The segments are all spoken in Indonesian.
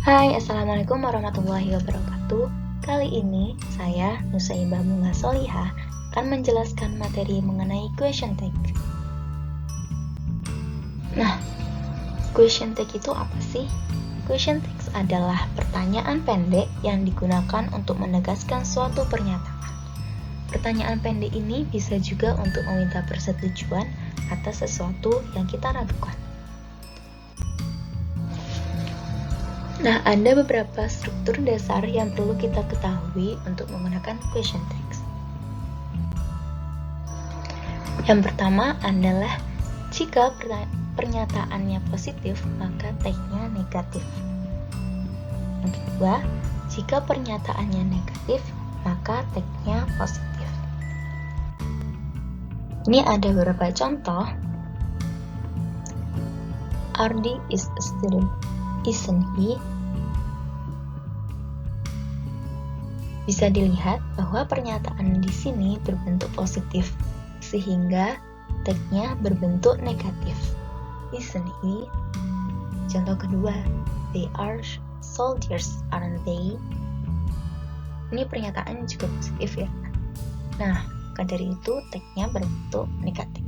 Hai, Assalamualaikum warahmatullahi wabarakatuh. Kali ini, saya, Nusaibah Bunga Solihah, akan menjelaskan materi mengenai question tag. Nah, question tag itu apa sih? Question tags adalah pertanyaan pendek yang digunakan untuk menegaskan suatu pernyataan. Pertanyaan pendek ini bisa juga untuk meminta persetujuan atas sesuatu yang kita ragukan. Nah, ada beberapa struktur dasar yang perlu kita ketahui untuk menggunakan question tags. Yang pertama adalah jika pernyataannya positif, maka tagnya negatif. Yang kedua, jika pernyataannya negatif, maka tagnya positif. Ini ada beberapa contoh. Ardi is a student, isn't he? Bisa dilihat bahwa pernyataan di sini berbentuk positif, sehingga tagnya berbentuk negatif. Isn't he? Contoh kedua, they are soldiers, aren't they? Ini pernyataan juga positif ya. Nah, maka dari itu tagnya berbentuk negatif.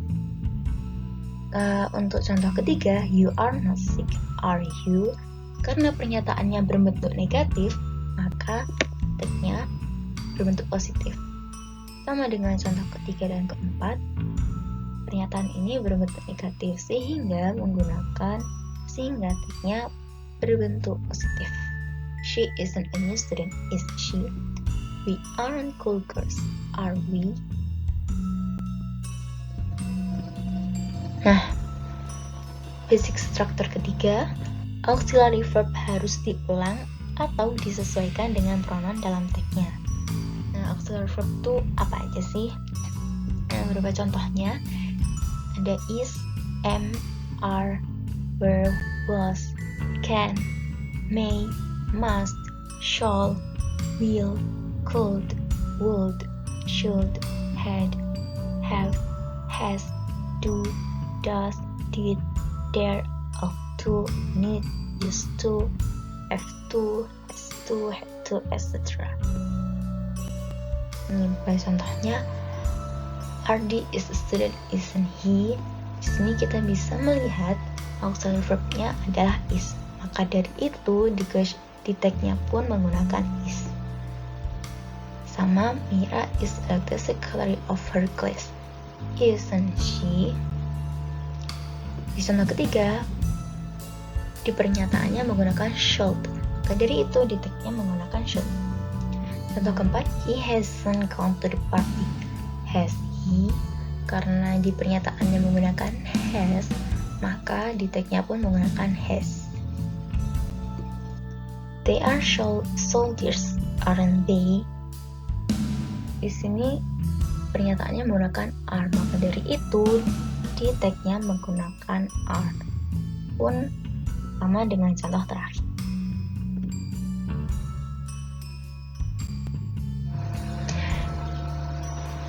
Untuk contoh ketiga, you are not sick, are you? Karena pernyataannya berbentuk negatif, maka tagnya berbentuk positif. Sama dengan contoh ketiga dan keempat, pernyataan ini berbentuk negatif sehingga tagnya berbentuk positif. She isn't a new student, is she? We aren't cool girls, are we? Nah, basic structure ketiga, auxiliary verb harus diulang atau disesuaikan dengan pronoun dalam tagnya. Nah, auxiliary verb itu apa aja sih? Beberapa contohnya ada is, am, are, were, was, can, may, must, shall, will, could, would, should, had, have, has, do, does, did, dare, ought to, need, used to, have to, has to, had to, etc. Ini contohnya, Ardi is a student, isn't he? Di sini kita bisa melihat auxiliary verb-nya adalah is. Maka dari itu di tag-nya pun menggunakan is. Sama, Mira is a the secretary of her class, isn't she? Di contoh ketiga, di pernyataannya menggunakan should. Maka dari itu di tag-nya menggunakan should. Contoh keempat, he hasn't gone to the party, has he? Karena di pernyataannya menggunakan has, maka di tag-nya pun menggunakan has. They are soldiers, aren't they? Di sini pernyataannya menggunakan are, maka dari itu di tag-nya menggunakan are. Pun sama dengan contoh terakhir.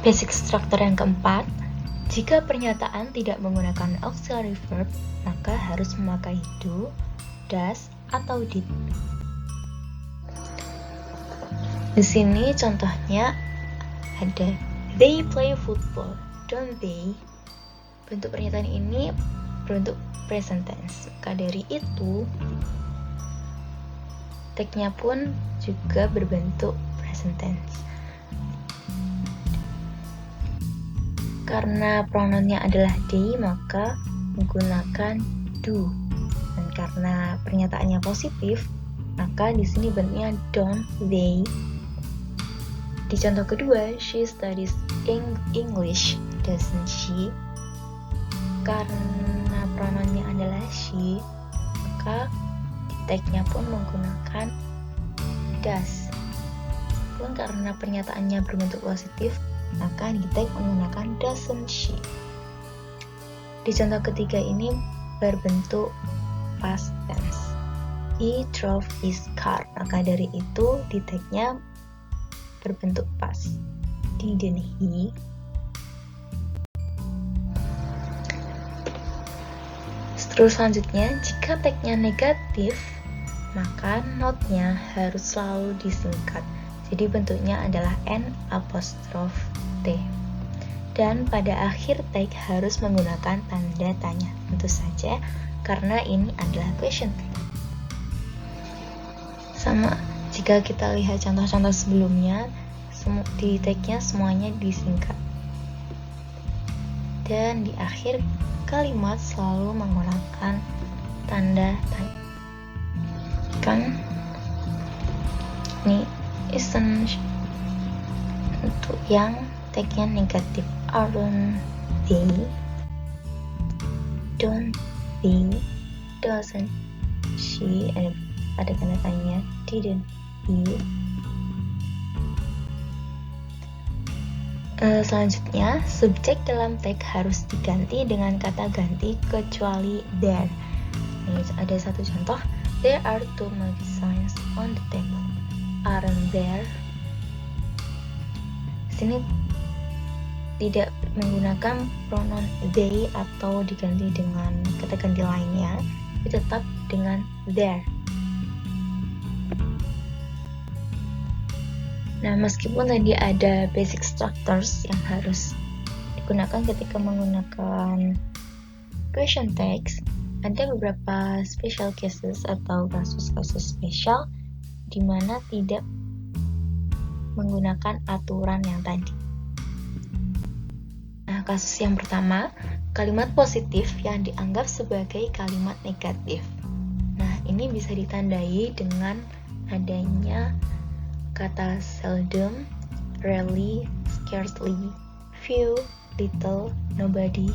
Basic structure yang keempat, jika pernyataan tidak menggunakan auxiliary verb, maka harus memakai do, does, atau did. Di sini contohnya ada they play football, don't they? Bentuk pernyataan ini berbentuk present tense. Maka dari itu tag-nya pun juga berbentuk present tense. Karena pronounnya adalah they, maka menggunakan do. Dan karena pernyataannya positif, maka di sini bentuknya don't they. Di contoh kedua, she studies English, doesn't she? Karena pronounnya adalah she, maka tag-nya pun menggunakan does. Pun karena pernyataannya berbentuk positif, maka di tag menggunakan doesn't she. Di contoh ketiga ini berbentuk past tense. He drove his car, maka dari itu di tag-nya berbentuk past. Didn't he? Terus selanjutnya, jika tag-nya negatif, maka notnya harus selalu disingkat. Jadi bentuknya adalah N''T. Dan pada akhir tag harus menggunakan tanda tanya. Tentu saja karena ini adalah question tag. Sama jika kita lihat contoh-contoh sebelumnya, di tagnya semuanya disingkat. Dan di akhir kalimat selalu menggunakan tanda tanya. Kan ini isn't untuk yang tagnya negatif. Aren't they, don't they, doesn't she, ada tanda tanya, didn't he. Selanjutnya, subjek dalam tag harus diganti dengan kata ganti kecuali there. Ini ada satu contoh. There are 2 magazines on the table. Aren't there? Sini tidak menggunakan pronoun they atau diganti dengan kata ganti lainnya, tapi tetap dengan there. Nah, meskipun tadi ada basic structures yang harus digunakan ketika menggunakan question tags, ada beberapa special cases atau kasus-kasus spesial di mana tidak menggunakan aturan yang tadi. Nah, kasus yang pertama, kalimat positif yang dianggap sebagai kalimat negatif. Nah, ini bisa ditandai dengan adanya kata seldom, rarely, scarcely, few, little, nobody,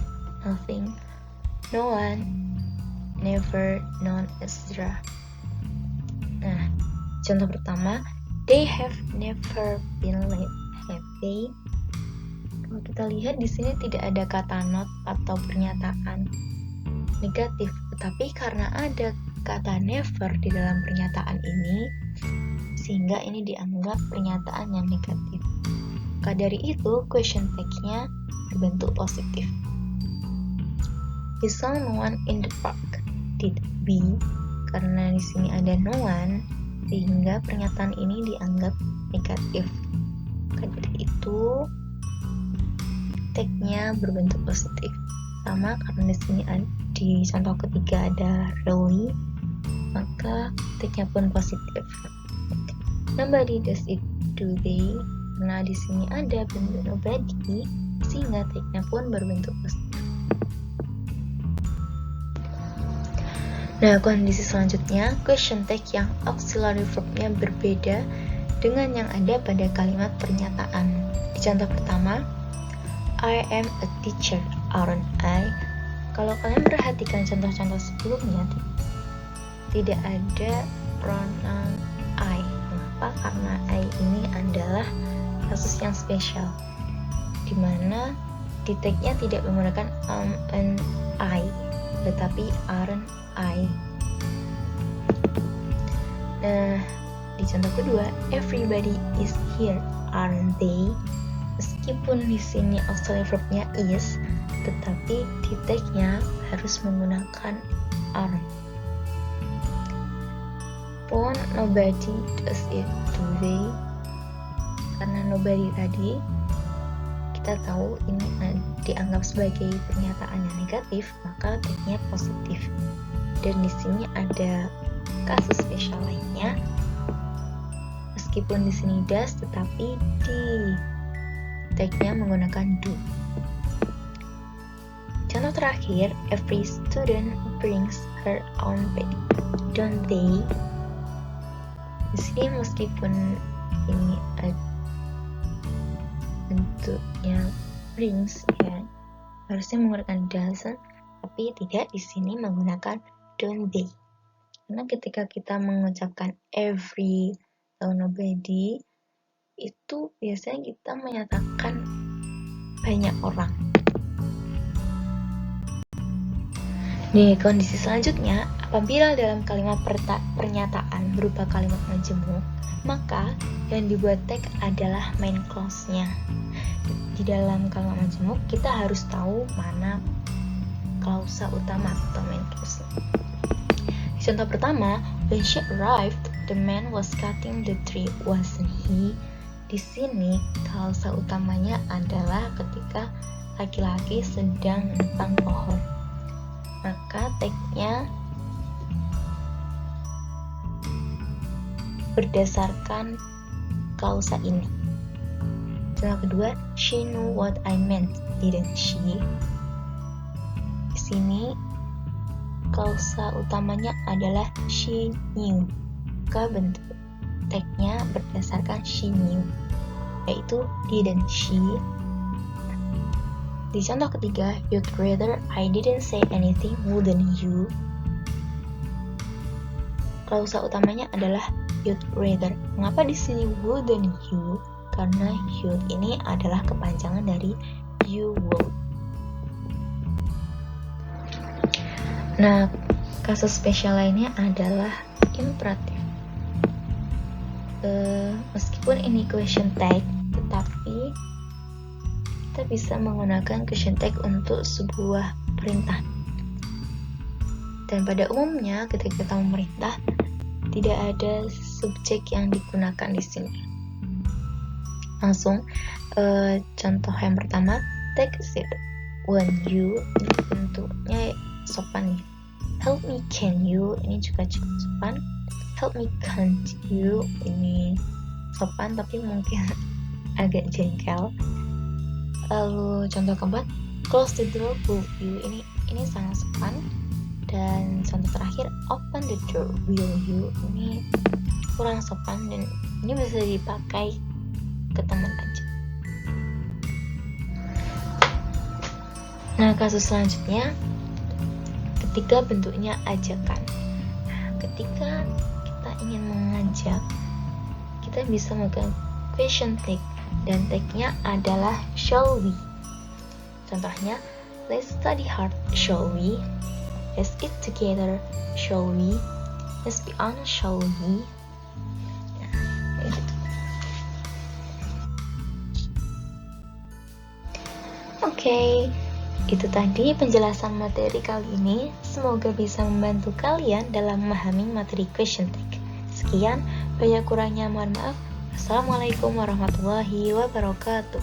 nothing, no one, never, none, etc. Nah, contoh pertama, they have never been late, have they? Kalau kita lihat di sini tidak ada kata not atau pernyataan negatif, tetapi karena ada kata never di dalam pernyataan ini, sehingga ini dianggap pernyataan yang negatif. Maka dari itu, question tag-nya berbentuk positif. We saw no one in the park. Did we? Karena di sini ada no one, sehingga pernyataan ini dianggap negatif. Maka dari itu, tag-nya berbentuk positif. Sama karena di sini di contoh ketiga ada really, maka tag-nya pun positif. Nobody does it, do they? Karena di sini ada bentuk nobody, sehingga tag-nya pun berbentuk positif. Nah, kondisi selanjutnya, question tag yang auxiliary verb-nya berbeda dengan yang ada pada kalimat pernyataan. Di contoh pertama, I am a teacher, aren't I? Kalau kalian perhatikan contoh-contoh sebelumnya, tidak ada pronoun I. Kenapa? Karena I ini adalah kasus yang spesial, di mana di tag-nya tidak menggunakan and I, tetapi aren't I. Nah, di contoh kedua, everybody is here, aren't they? Meskipun di sini auxiliary verb-nya is, tetapi di tag-nya harus menggunakan are. Pun nobody does it, do they? Karena nobody tadi kita tahu ini dianggap sebagai pernyataan yang negatif, maka tag-nya positif. Dan di sini ada kasus spesial lainnya. Meskipun di sini does, tetapi di tag-nya menggunakan do. Contoh terakhir, every student brings her own bag, don't they? Di sini meskipun ini bentuknya brings, ya harusnya menggunakan doesn't, tapi tidak, di sini menggunakan don't they. Karena ketika kita mengucapkan every atau nobody, itu biasanya kita menyatakan banyak orang. Di kondisi selanjutnya, apabila dalam kalimat pernyataan berupa kalimat majemuk, maka yang dibuat tag adalah main clause-nya. Di dalam kalimat majemuk, kita harus tahu mana klausa utama atau main clause. Di Contoh pertama, when she arrived, the man was cutting the tree, wasn't he? Di sini, klausa utamanya adalah ketika laki-laki sedang menebang pohon. Maka tag-nya berdasarkan klausa ini. Contoh kedua, she knew what I meant, didn't she? Di sini klausa utamanya adalah she knew. Maka bentuk tag-nya berdasarkan she knew, yaitu didn't she. Di contoh ketiga, you'd rather I didn't say anything, wouldn't you? Klausa utamanya adalah you'd rather. Mengapa di sini wouldn't you? Karena you'd ini adalah kepanjangan dari you would. Nah, kasus spesial lainnya adalah imperatif. Meskipun ini question tag, tetapi kita bisa menggunakan question tag untuk sebuah perintah. Dan pada umumnya ketika kita memerintah, tidak ada subjek yang digunakan di sini. Langsung contoh yang pertama, take a seat. When you, ini bentuknya sopan nih. Help me, can you? Ini juga cukup sopan. Help me, can't you? Ini sopan tapi mungkin agak jengkel. Lalu contoh keempat, close the door, will you? Ini sangat sopan. Dan contoh terakhir, open the door, will you? Ini kurang sopan dan ini bisa dipakai ke teman aja. Nah, kasus selanjutnya ketika bentuknya ajakan. Ketika kita ingin mengajak, kita bisa menggunakan question tag dan tag-nya adalah shall we. Contohnya, let's study hard, shall we? Let's eat together, shall we? Let's be honest, shall we? Nah, kayak gitu. Oke, itu tadi penjelasan materi kali ini. Semoga bisa membantu kalian dalam memahami materi question tag. Sekian, banyak kurangnya mohon maaf. Assalamualaikum warahmatullahi wabarakatuh.